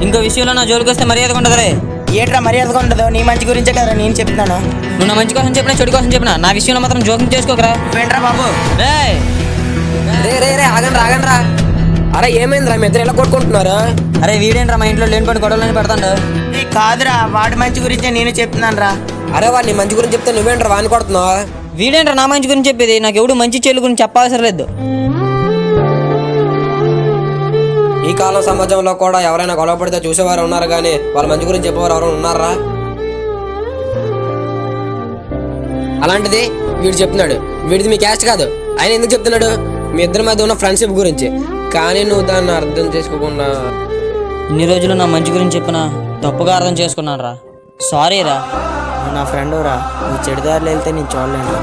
ఇంకో విషయంలో నా జోలికి వస్తే మర్యాదగా ఉండదురే. ఏట్రా మర్యాదగా ఉండదు? నీ మంచి గురించే కదా నేను చెప్తున్నాను. నువ్వు నా మంచి కోసం చెప్పినా చెడు కోసం చెప్పినా నా విషయంలో మాత్రం జోక్యం చేసుకోకరా. ఏంట్రా బాబు? రేయ్ రే ఆగండ్రా. అరే ఏమైందిరా మీ ఇద్దరు ఎలా కొట్టుకుంటున్నారు? అరే వీడేంట్రా మా ఇంట్లో లేనిపోయిన గొడవలని పెడతాడు. కాదురా, వాడి మంచి గురించే నేను చెప్తున్నాను రా. అరే వాడు నీ మంచి గురించి చెప్తే నువ్వేంట్రా వాడిని కొడుతున్నావు? వీడేంట్రా నా మంచి గురించి చెప్పేది? నాకు ఎవడు మంచి చెల్లు గురించి చెప్పవసరం లేదు. ఈ కాలం సమాజంలో కూడా ఎవరైనా గొడవ పడితే చూసేవారు ఉన్నారు కానీ వాళ్ళ మంచి గురించి చెప్పేవారు ఎవరైనా ఉన్నారా? అలాంటిది వీడు చెప్తున్నాడు. వీడిది మీ క్యాస్ట్ కాదు, ఆయన ఎందుకు చెప్తున్నాడు? మీ ఇద్దరి మధ్య ఉన్న ఫ్రెండ్షిప్ గురించి. కానీ నువ్వు దాన్ని అర్థం చేసుకోకుండా ఇన్ని రోజులు నా మంచి గురించి చెప్పినా తప్పుగా అర్థం చేసుకున్నాను రా. సారీ రా. నా ఫ్రెండ్ రా, నీ చెడుదారులు వెళ్తే నేను చూడలేను.